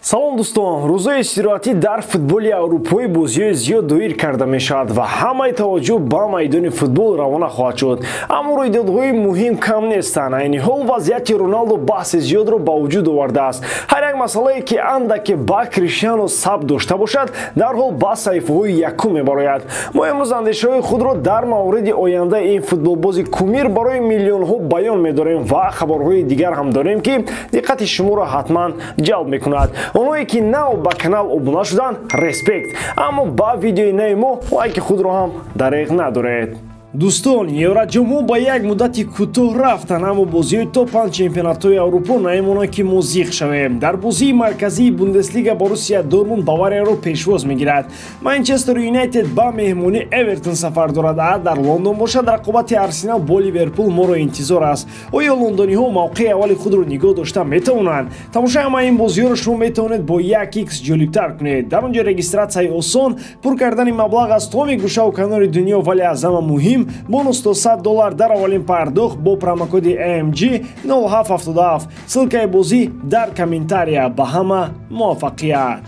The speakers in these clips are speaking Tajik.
салом дӯстон, рӯзаи истироҳатӣ дар футболи аврупои бозиҳои зиёд доир карда мешавад ва ҳамаи таваҷҷӯҳ ба майдони футбол равона хоҳад шуд. Аммо рӯйдодҳои муҳим кам нестанд. Айни ҳол вазъияти Роналдо баҳси зиёдро ба вуҷуд овардааст. Ҳар як масъалае ки андаке ба Криштиано сабт дошта бошад, дарҳол ба саҳифаҳои якум мебарояд. Мо имрӯз андешаҳои худро дар мавриди ояндаи ин футболбози кумир барои миллионҳо баён медорем ва хабарҳои дигар ҳам дорем, ки диққати шуморо ҳатман ҷалб мекунад. Онҳое ки нав ба канал обуна шуданд, респект. Аммо ба видеои нави мо лайки худро ҳам дареғ надоред. Дӯстон, Евроҷоҳҳо ба як муддати кӯтоҳ рафтанд, аммо бозиҳои топ-5 чемпионатҳои Аврупо наимонад ки мо зиқ шавем. Дар бозии марказии Бундеслига Боруссия Дормунд Баварияро пешвоз мегирад. Манчестер Юнайтед ба меҳмонӣ Эвертон сафар дорад. А дар Лондон бошад, рақобати Арсенал бо Ливерпул моро интизор аст. Оё лондониҳо мавқеи аввали худро нигоҳ дошта метавонанд? Тамошои ҳамаи ин бозиҳоро шумо метавонед бо 1x ҷолибтар кунед. Дар он ҷо регистратсияи осон, пур кардани маблағ аз томи гӯшаву канори дунё, вале аз ҳама муҳим бонус то $100 дар аввалин пардохт бо промокоди AMG 0777. Ссилкаи бозӣ дар комментария. Ба ҳама муваффақият.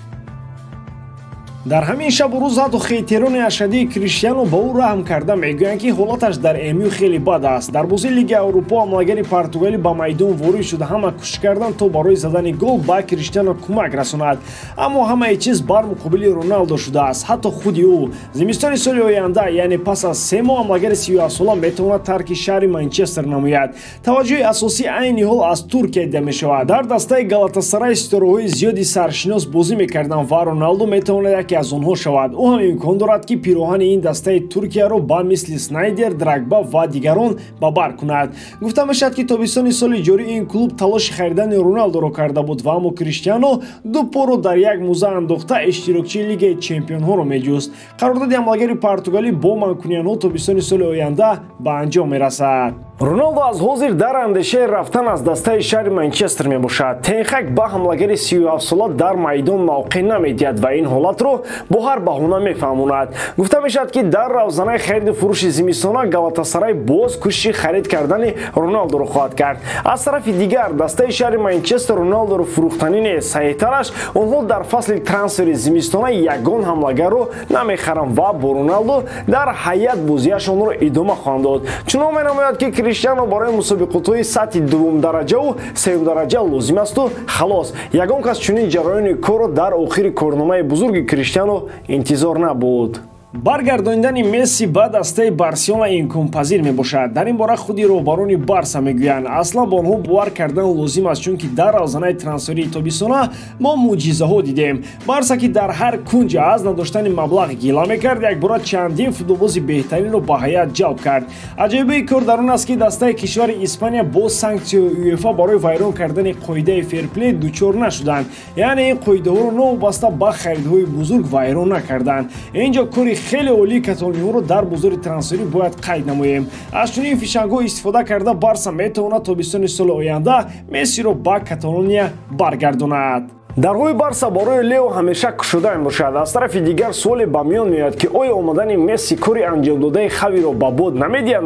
дар ҳамин шабу рӯз ҳатто хейтерони ашадии Криштиано ба ӯ раҳм карда мегӯянд, ки ҳолаташ дар МЮ хеле бад аст. дар бозии Лиги Аврупо ҳамлагари португалӣ ба майдон ворид шуда ҳама кӯшиш карданд то барои задани гол ба Криштиано кӯмак расонад. Аммо ҳамаи чиз бар муқобили Роналдо шудааст. ҳатто худи ӯ зимистони соли оянда, яъне пас аз 3 моҳ, ҳамлагари 37-сола метавонад тарки шаҳри Манчестер намояд. таваҷҷӯҳи асосӣ айни ҳол аз Туркия дида мешавад. дар дастаи Галатасарай ситораҳои зиёди саршинос бозӣ мекарданд ва Роналдо метавонад аз онҳо шавад. ӯ ҳам имкон дорад ки пироҳани ин дастаи Туркияро ба мисли Снайдер, Драгба ва дигарон ба бар кунад. гуфта мешавад ки тобистони соли ҷорӣ ин клуб талоши харидани Роналдоро карда буд ва аммо Криштиано ду поро дар як мӯза андохта иштирокчии Лигаи чемпионҳоро меҷуст. қарордади ҳамлагари португалӣ бо манкуниянҳо тобистони соли оянда ба анҷом мерасад. Роналдо аз ҳозир дар андешаи рафтан аз дастаи шаҳри Манчестер мебошад. Тенхак ба ҳамлагари 37-сола дар майдон мавқеъ намедиҳад ва ин ҳолатро бо ҳар баҳона мефаҳмонад. гуфта мешавад, ки дар равзанаи хариди фурӯши зимистона Галатасарай боз кӯшиши харид кардани Роналдоро хоҳад кард. аз тарафи дигар, дастаи шаҳри Манчестер Роналдоро фурӯхтанӣ нест. саҳиҳтараш, онҳо дар фасли трансфери зимистона ягон ҳамлагарро намехаранд ва бо Роналдо дар ҳайат бозиашонро идома хоҳанд дод. чунон менамояд, ки Криштиано барои мусобиқотҳои сатҳи дуввумдараҷаву сеюмдараҷа лозим асту халос. ягон кас чунин ҷараёни корро дар охири корномаи бузурги Криштиано интизор набуд. баргардонидани Месси ба дастаи Барселона имконпазир мебошад. дар ин бора худи роҳбарони Барса мегӯянд, аслан ба онҳо бовар кардан лозим аст, чунки дар равзанаи трансферии тобистона мо мӯъҷизаҳо дидем. Барса, ки дар ҳар кунҷ аз надоштани маблағ гила мекард, якбора чандин футболбози беҳтаринро ба ҳайат ҷалб кард. аҷоибии кор дар он аст, ки дастаи кишвари Испания бо санксияҳои УЕФА барои вайрон кардани қоидаи ферплей дучор нашуданд. яъне ин қоидаҳоро новобаста ба харидҳои бузург вайрон накарданд. ин ҷо кори хеле олии католониҳоро дар бозори трансферӣ бояд қайд намоем. аз чунин фишангҳо истифода карда Барса метавонад тобистони соли оянда Мессиро ба Каталония баргардонад. дарҳои Барса барои Лео ҳамеша кушода мебошад. аз тарафи дигар суоле ба миён меояд, ки оё омадани Месси кори анҷомдодаи Хавиро ба бод намедиҳад?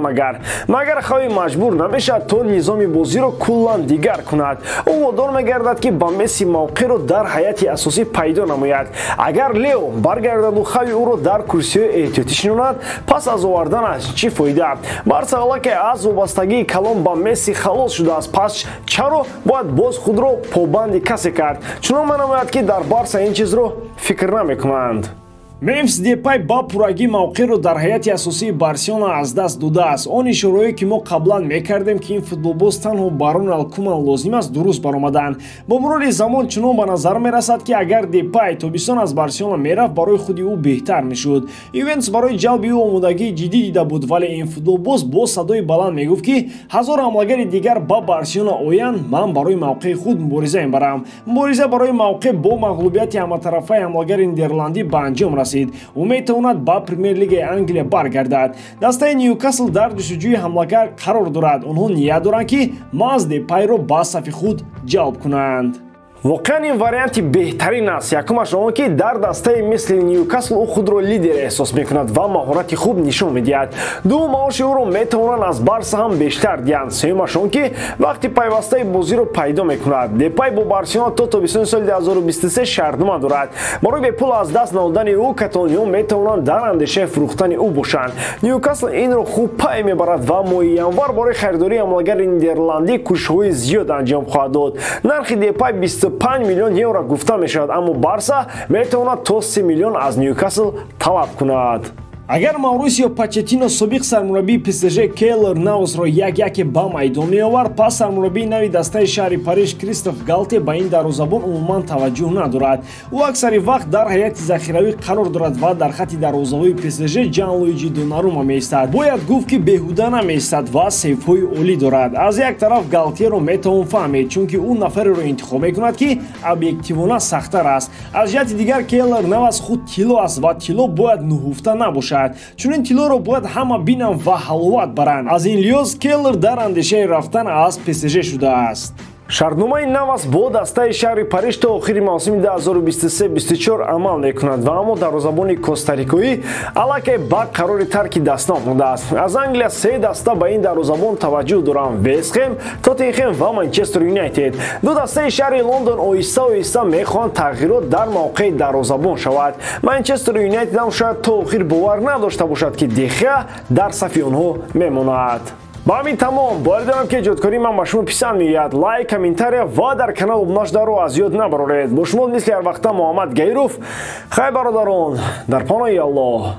магар Хави маҷбур намешавад то низоми бозиро куллан дигар кунад? ӯ водор мегардад, ки ба Месси мавқеъро дар ҳайати асосӣ пайдо намояд. агар Лео баргардаду Хави ӯро дар курсиҳои эҳтиётӣ шинонад, пас аз оварданаш чӣ фоида? Барса аллакай аз вобастагии калон ба Месси халос шудааст. пас чаро бояд боз худро побанди касе кард? чунон менамояд, ки дар Барса ин чизро фикр намекунанд. Мемфис Депай ба пуррагӣ мавқеъро дар ҳайати асосии Барселона аз даст додааст. он ишораҳое, ки мо қаблан мекардем, ки ин футболбоз танҳо ба Роналд Куман лозим аст, дуруст баромаданд. бо мурори замон чунон ба назар мерасад, ки агар Депай тобистон аз Барселона мерафт, барои худи ӯ беҳтар мешуд. Ювентус барои ҷалби ӯ омодагии ҷиддӣ дида буд, вале ин футболбоз бо садои баланд мегуфт, ки ҳазор ҳамлагари дигар ба Барселона оянд, ман барои мавқеи худ мубориза мебарам. мубориза барои мавқеъ бо мағлубияти ҳаматарафаи ҳамлагари нидерландӣ ба анҷом расид. ӯ метавонад ба Премер-лигаи Англия баргардад. дастаи Ньюкасл дар ҷустуҷӯи ҳамлагар қарор дорад. онҳо ният доранд, ки Маз Депайро ба сафи худ ҷалб кунанд. воқеан ин варианти беҳтарин аст. Якумаш он ки дар дастаи мисли Ньюкасл ӯ худро лидер эҳсос мекунад ва маҳорати хуб нишон медиҳад. Дуввум маоши ӯро метавонанд аз Барса ҳам бештар диҳанд. сеюмаш он ки вақти пайвастаи бозиро пайдо мекунад. Депай бо Барселона то тобистони соли 2023 шартнома дорад. Барои бе пул аз даст наводани ӯ каталониҳо метавонанд дар андешаи фурӯхтани ӯ бошанд. Ньюкасл инро хуб пай мебарад ва моҳи январ барои харидории ҳамлагари нидерландӣ кӯшишҳои зиёд анҷом хоҳад дод. Нархи Депай 25 миллион евро гуфта мешавад, аммо Барса метавонад то 30 миллион аз Ньюкасл талаб кунад. Агар Маурисио Почеттино собиқ сармураббии ПСЖ Кейлор Навасро 1-1 ба майдон меовард, пас сармураббии нави дастаи шаҳри Париж Кристоф Галте ба ин дарвозабон умуман таваҷҷӯҳ надорад. Ӯ аксари вақт дар ҳайати захиравӣ қарор дорад ва дар хати дарвозаҳои ПСЖ Ҷанлуиҷи Донарума меистад. Бояд гуфт ки беҳуда намеистад ва сейфҳои олӣ дорад. Аз як тараф Галтеро метавон фаҳмед, чунки ӯ нафареро интихоб мекунад ки объективона сахттар аст. Аз ҷиҳати дигар Кейлор Навас худ тилло аст ва тилло бояд нуҳуфта набошад. Чунин тиллоро бояд ҳама бинанд ва ҳаловат баранд. Аз ин лиҳоз Кейлор дар андешаи рафтан аз ПСЖ шудааст. Шартномаи Навас бо дастаи шаҳри Париж то охири мавсими 2023-24 амал мекунад ва аммо дарвозабони костарикоӣ аллакай ба қарори тарки даста омадааст. Аз Англия 3 даста ба ин дарвозабон таваҷҷӯҳ доранд: Вест Хэм, Тоттенхэм ва Манчестер Юнайтед. Ду дастаи шаҳри Лондон оҳиста-оҳиста мехоҳанд тағйирот дар мавқеи дарвозабон шавад. Манчестер Юнайтед ҳам шояд то охир бовар надошта бошад ки Де Хеа дар сафи онҳо мемонад. ба ҳамин тамом бояд ки эҷодкории ман ба шумо писанд меояд. Лайк, комментария ва дар канал обуна шударо аз ёд набароред. Бо шумо мисли ҳар вақта Муҳаммад Гайров. Хай бародарон, дар паноҳи Аллоҳ.